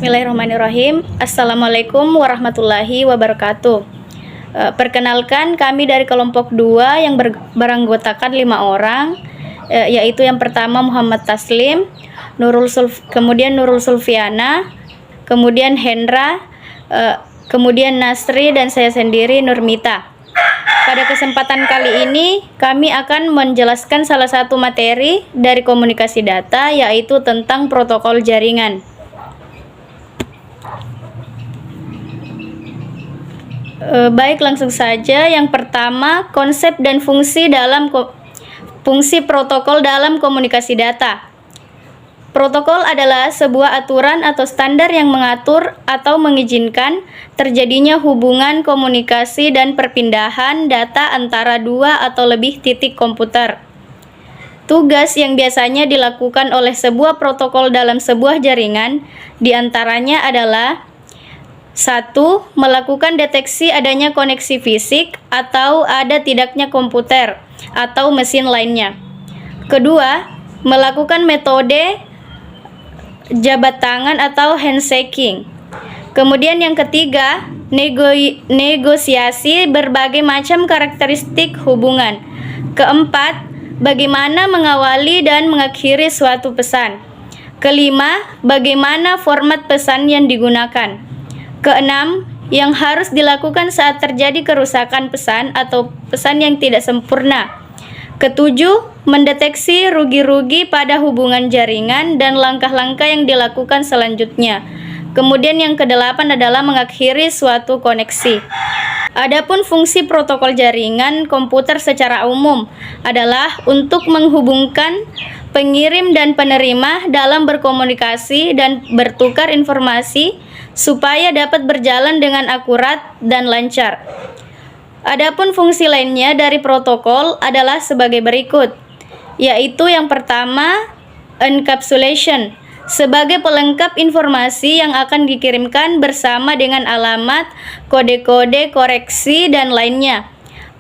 Bismillahirrahmanirrahim. Assalamualaikum warahmatullahi wabarakatuh. Perkenalkan, kami dari kelompok 2 yang beranggotakan 5 orang, yaitu yang pertama Muhammad Taslim, kemudian Nurul Sulfiana, kemudian Hendra, kemudian Nasri, dan saya sendiri Nurmita. Pada kesempatan kali ini kami akan menjelaskan salah satu materi dari komunikasi data, yaitu tentang protokol jaringan. Baik, langsung saja. Yang pertama, konsep dan fungsi protokol dalam komunikasi data. Protokol adalah sebuah aturan atau standar yang mengatur atau mengizinkan terjadinya hubungan komunikasi dan perpindahan data antara dua atau lebih titik komputer. Tugas yang biasanya dilakukan oleh sebuah protokol dalam sebuah jaringan diantaranya adalah: 1. Melakukan deteksi adanya koneksi fisik atau ada tidaknya komputer atau mesin lainnya. Kedua, melakukan metode jabat tangan atau handshaking. Kemudian yang ketiga, negosiasi berbagai macam karakteristik hubungan. Keempat, bagaimana mengawali dan mengakhiri suatu pesan. Kelima, bagaimana format pesan yang digunakan. Keenam, yang harus dilakukan saat terjadi kerusakan pesan atau pesan yang tidak sempurna. Ketujuh, mendeteksi rugi-rugi pada hubungan jaringan dan langkah-langkah yang dilakukan selanjutnya. Kemudian yang kedelapan adalah mengakhiri suatu koneksi. Adapun fungsi protokol jaringan komputer secara umum adalah untuk menghubungkan pengirim dan penerima dalam berkomunikasi dan bertukar informasi supaya dapat berjalan dengan akurat dan lancar. Adapun fungsi lainnya dari protokol adalah sebagai berikut, yaitu yang pertama, encapsulation, sebagai pelengkap informasi yang akan dikirimkan bersama dengan alamat, kode-kode, koreksi, dan lainnya.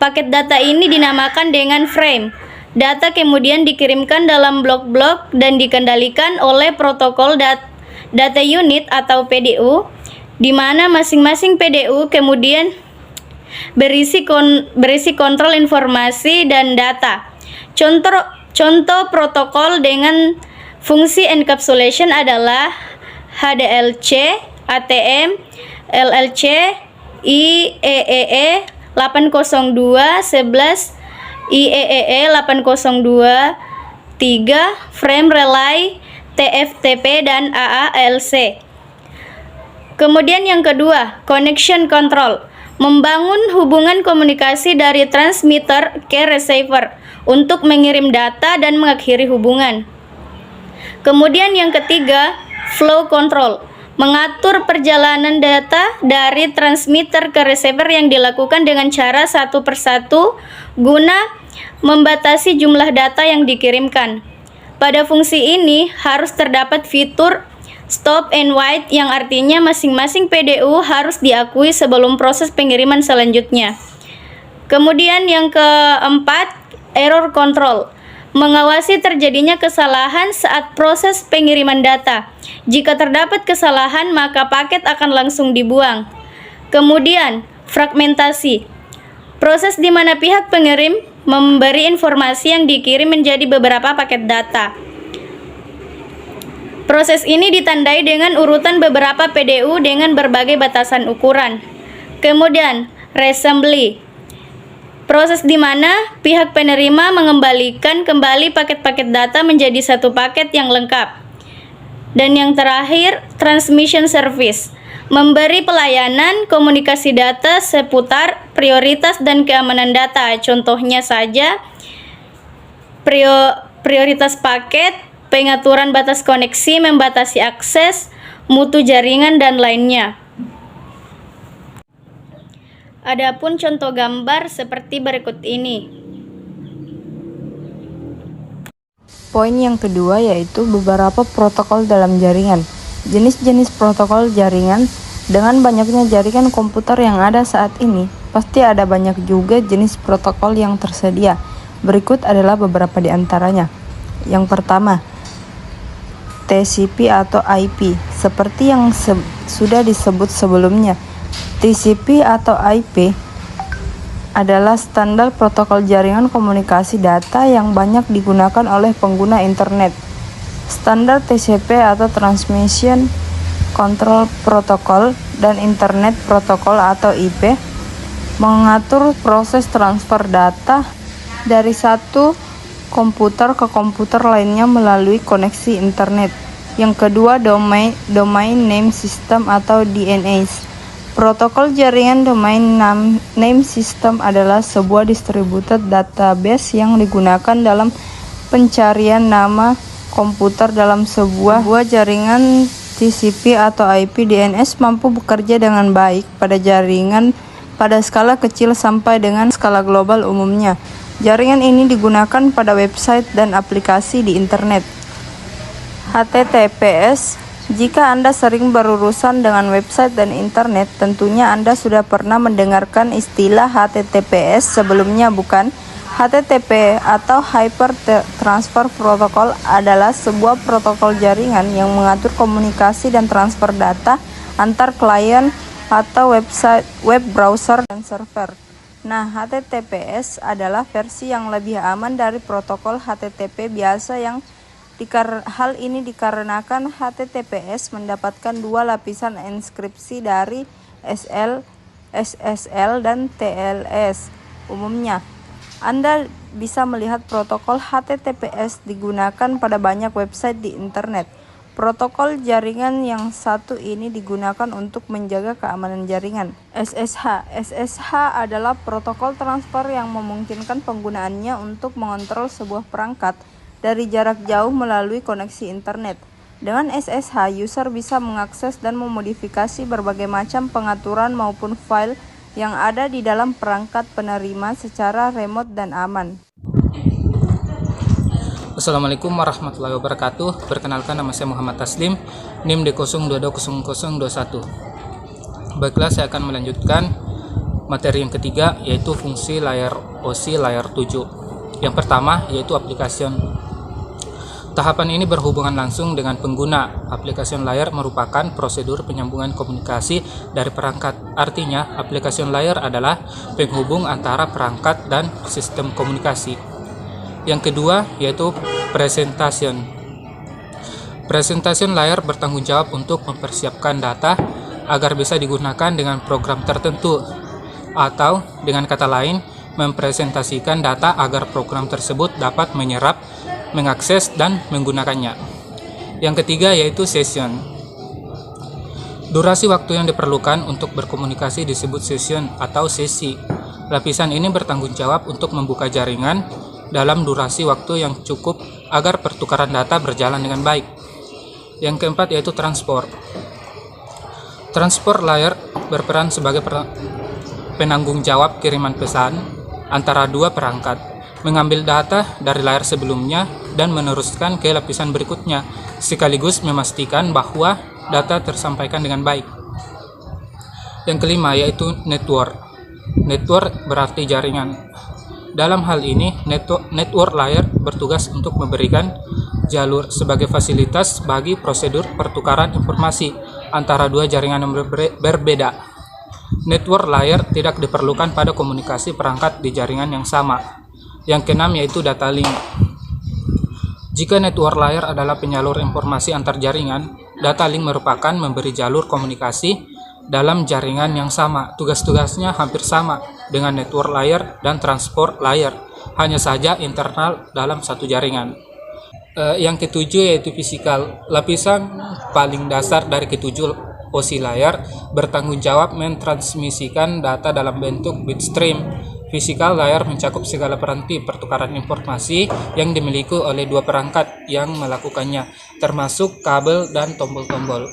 Paket data ini dinamakan dengan frame. Data kemudian dikirimkan dalam blok-blok dan dikendalikan oleh protokol data unit atau PDU, di mana masing-masing PDU kemudian berisi kontrol informasi dan data. Contoh protokol dengan fungsi encapsulation adalah HDLC, ATM, LLC, IEEE 802.11, IEEE 802.3, frame relay, TFTP, dan AALC. Kemudian yang kedua, connection control, membangun hubungan komunikasi dari transmitter ke receiver untuk mengirim data dan mengakhiri hubungan. Kemudian yang ketiga, flow control, mengatur perjalanan data dari transmitter ke receiver yang dilakukan dengan cara satu persatu guna membatasi jumlah data yang dikirimkan. Pada fungsi ini harus terdapat fitur stop and wait, yang artinya masing-masing PDU harus diakui sebelum proses pengiriman selanjutnya. Kemudian yang keempat, error control, mengawasi terjadinya kesalahan saat proses pengiriman data. Jika terdapat kesalahan, maka paket akan langsung dibuang. Kemudian, fragmentasi, proses di mana pihak pengirim memberi informasi yang dikirim menjadi beberapa paket data. Proses ini ditandai dengan urutan beberapa PDU dengan berbagai batasan ukuran. Kemudian, reassembly, proses di mana pihak penerima mengembalikan kembali paket-paket data menjadi satu paket yang lengkap. Dan yang terakhir, transmission service, memberi pelayanan komunikasi data seputar prioritas dan keamanan data. Contohnya saja, prioritas paket, pengaturan batas koneksi, membatasi akses, mutu jaringan, dan lainnya. Adapun contoh gambar seperti berikut ini. Poin yang kedua yaitu beberapa protokol dalam jaringan. Jenis-jenis protokol jaringan. Dengan banyaknya jaringan komputer yang ada saat ini, pasti ada banyak juga jenis protokol yang tersedia. Berikut adalah beberapa di antaranya. Yang pertama, TCP atau IP. Seperti yang sudah disebut sebelumnya, TCP atau IP adalah standar protokol jaringan komunikasi data yang banyak digunakan oleh pengguna internet. Standar TCP atau Transmission Control Protocol dan Internet Protocol atau IP mengatur proses transfer data dari satu komputer ke komputer lainnya melalui koneksi internet. Yang kedua, Domain Name System atau DNS. Protokol jaringan Domain Name System adalah sebuah distributed database yang digunakan dalam pencarian nama komputer dalam sebuah jaringan. TCP atau IP DNS mampu bekerja dengan baik pada jaringan pada skala kecil sampai dengan skala global umumnya. Jaringan ini digunakan pada website dan aplikasi di internet. HTTPS. Jika Anda sering berurusan dengan website dan internet, tentunya Anda sudah pernah mendengarkan istilah HTTPS sebelumnya, bukan? HTTP atau Hyper Transfer Protocol adalah sebuah protokol jaringan yang mengatur komunikasi dan transfer data antar klien atau web browser dan server. Nah, HTTPS adalah versi yang lebih aman dari protokol HTTP biasa hal ini dikarenakan HTTPS mendapatkan dua lapisan enskripsi dari SSL dan TLS. Umumnya, Anda bisa melihat protokol HTTPS digunakan pada banyak website di internet. Protokol jaringan yang satu ini digunakan untuk menjaga keamanan jaringan. SSH adalah protokol transfer yang memungkinkan penggunaannya untuk mengontrol sebuah perangkat dari jarak jauh melalui koneksi internet. Dengan SSH, user bisa mengakses dan memodifikasi berbagai macam pengaturan maupun file yang ada di dalam perangkat penerima secara remote dan aman. Assalamualaikum warahmatullahi wabarakatuh. Perkenalkan, nama saya Muhammad Taslim, NIM D020021. Baiklah, saya akan melanjutkan materi yang ketiga, yaitu fungsi layar OSI layar 7. Yang pertama yaitu application. Tahapan ini berhubungan langsung dengan pengguna. Application layer merupakan prosedur penyambungan komunikasi dari perangkat. Artinya, application layer adalah penghubung antara perangkat dan sistem komunikasi. Yang kedua yaitu presentation. Presentation layer bertanggung jawab untuk mempersiapkan data agar bisa digunakan dengan program tertentu, atau dengan kata lain, mempresentasikan data agar program tersebut dapat menyerap, mengakses, dan menggunakannya. Yang ketiga yaitu session. Durasi waktu yang diperlukan untuk berkomunikasi disebut session atau sesi. Lapisan ini bertanggung jawab untuk membuka jaringan dalam durasi waktu yang cukup agar pertukaran data berjalan dengan baik. Yang keempat yaitu transport. Transport layer berperan sebagai penanggung jawab kiriman pesan antara dua perangkat, mengambil data dari layar sebelumnya dan meneruskan ke lapisan berikutnya, sekaligus memastikan bahwa data tersampaikan dengan baik. Yang kelima yaitu network. Network berarti jaringan. Dalam hal ini, network layer bertugas untuk memberikan jalur sebagai fasilitas bagi prosedur pertukaran informasi antara dua jaringan yang berbeda. Network layer tidak diperlukan pada komunikasi perangkat di jaringan yang sama. Yang keenam yaitu data link. Jika network layer adalah penyalur informasi antar jaringan, data link merupakan memberi jalur komunikasi dalam jaringan yang sama. Tugas-tugasnya hampir sama dengan network layer dan transport layer, hanya saja internal dalam satu jaringan. Yang ketujuh yaitu fisikal. Lapisan paling dasar dari ketujuh OSI layer bertanggung jawab mentransmisikan data dalam bentuk bitstream. Physical layer mencakup segala peranti pertukaran informasi yang dimiliki oleh dua perangkat yang melakukannya, termasuk kabel dan tombol-tombol.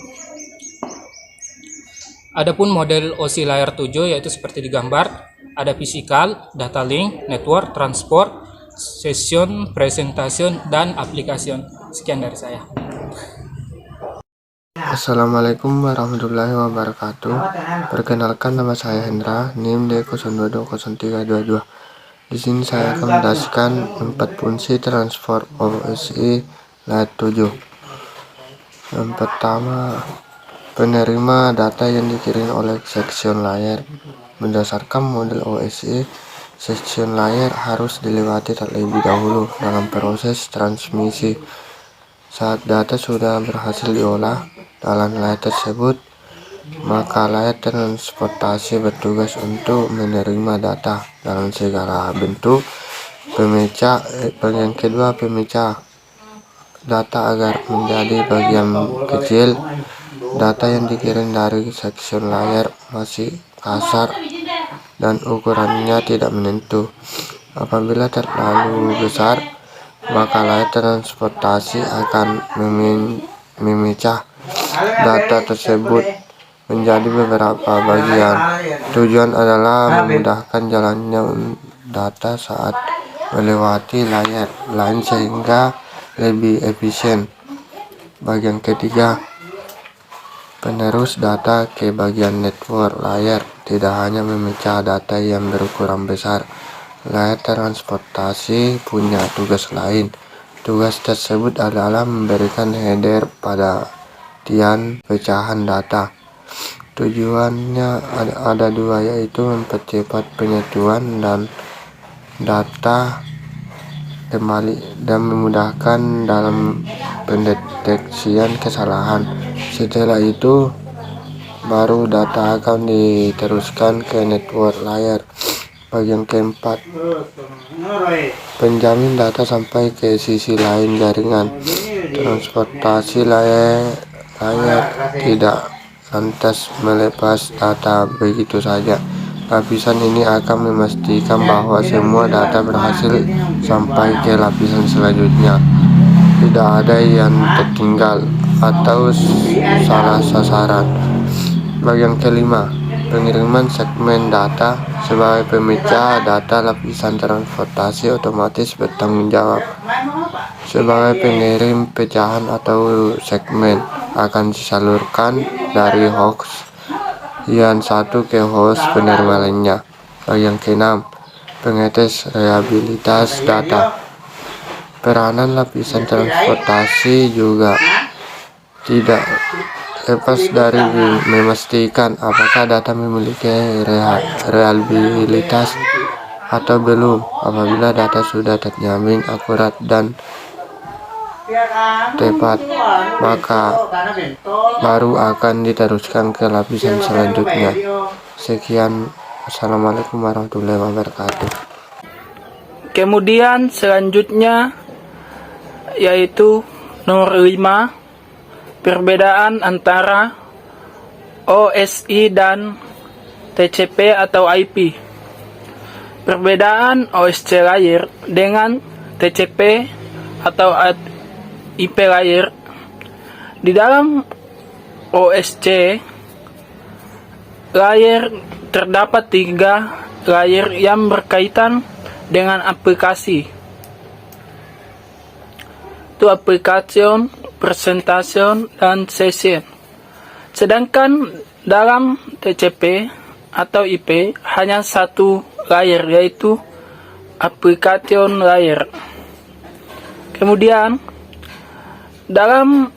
Adapun model OSI layer 7 yaitu seperti digambar, ada physical, data link, network, transport, session, presentation, dan application. Sekian dari saya. Assalamualaikum warahmatullahi wabarakatuh. Perkenalkan, nama saya Hendra, NIM D020322. Di sini saya akan menjelaskan 4 fungsi transport OSI layer 7. Yang pertama, penerima data yang dikirim oleh seksion layar. Berdasarkan model OSI, seksion layar harus dilewati terlebih dahulu dalam proses transmisi. Saat data sudah berhasil diolah dalam layar tersebut, maka layar transportasi bertugas untuk menerima data dalam segala bentuk pemecah. Bagian kedua, pemecah data agar menjadi bagian kecil. Data yang dikirim dari seksion layar masih kasar dan ukurannya tidak menentu. Apabila terlalu besar, maka layar transportasi akan memecah data tersebut menjadi beberapa bagian. Tujuan adalah memudahkan jalannya data saat melewati layar lain sehingga lebih efisien. Bagian ketiga, penerus data ke bagian network layar tidak hanya memecah data yang berukuran besar. Layar transportasi punya tugas lain. Tugas tersebut adalah memberikan header pada tian pecahan data. Tujuannya ada dua, yaitu mempercepat penyatuan dan data kembali dan memudahkan dalam pendeteksian kesalahan. Setelah itu baru data akan diteruskan ke network layar. Bagian keempat, penjamin data sampai ke sisi lain jaringan. Transportasi layar tidak lantas melepas data begitu saja. Lapisan ini akan memastikan bahwa semua data berhasil sampai ke lapisan selanjutnya. Tidak ada yang tertinggal atau salah sasaran. Bagian kelima, pengiriman segmen data. Sebagai pemecah data, lapisan transportasi otomatis bertanggung jawab. Sebagai pengirim, pecahan atau segmen akan disalurkan dari host yang satu ke host penerima lainnya. Bagian keenam, pengetes reliabilitas data. Peranan lapisan transportasi juga tidak lepas dari memastikan apakah data memiliki reliabilitas atau belum. Apabila data sudah terjamin akurat dan tepat, maka baru akan diteruskan ke lapisan selanjutnya. Sekian, assalamualaikum warahmatullahi wabarakatuh. Kemudian selanjutnya yaitu nomor 5, perbedaan antara OSI dan TCP atau IP. Perbedaan OSC layer dengan TCP atau IP layer. Di dalam OSC layer terdapat 3 layer yang berkaitan dengan aplikasi. Itu application, presentation, dan session. Sedangkan dalam TCP atau IP hanya 1 layer, yaitu application layer. Kemudian dalam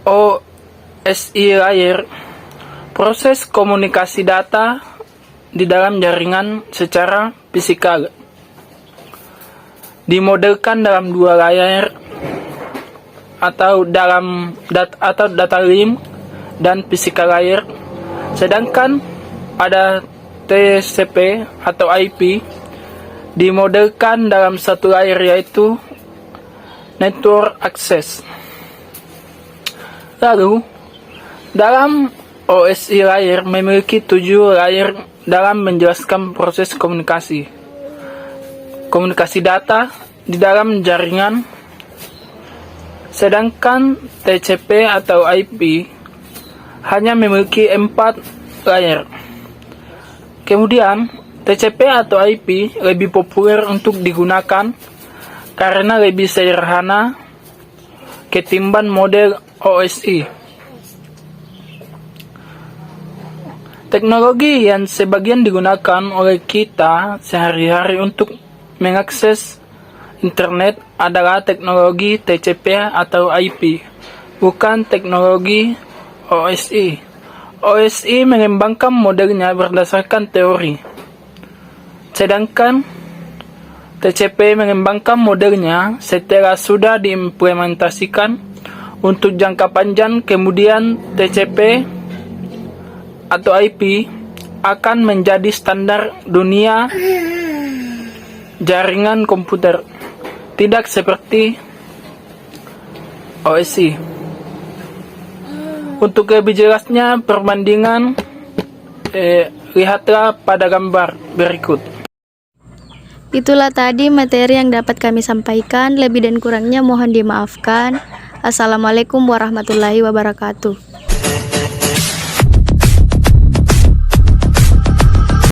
OSI layer, proses komunikasi data di dalam jaringan secara fisikal dimodelkan dalam 2 layar atau dalam data link dan physical layer. Sedangkan pada TCP atau IP dimodelkan dalam 1 layar, yaitu network access. Lalu dalam OSI layer memiliki 7 layer dalam menjelaskan proses komunikasi data di dalam jaringan. Sedangkan TCP atau IP hanya memiliki 4 layer. Kemudian TCP atau IP lebih populer untuk digunakan karena lebih sederhana ketimbang model OSI. Teknologi yang sebagian digunakan oleh kita sehari-hari untuk mengakses internet adalah teknologi TCP atau IP, bukan teknologi OSI. OSI mengembangkan modelnya berdasarkan teori, sedangkan TCP mengembangkan modelnya setelah sudah diimplementasikan untuk jangka panjang. Kemudian TCP atau IP akan menjadi standar dunia jaringan komputer, tidak seperti OSI. Untuk lebih jelasnya perbandingan, lihatlah pada gambar berikut. Itulah tadi materi yang dapat kami sampaikan. Lebih dan kurangnya mohon dimaafkan. Assalamualaikum warahmatullahi wabarakatuh.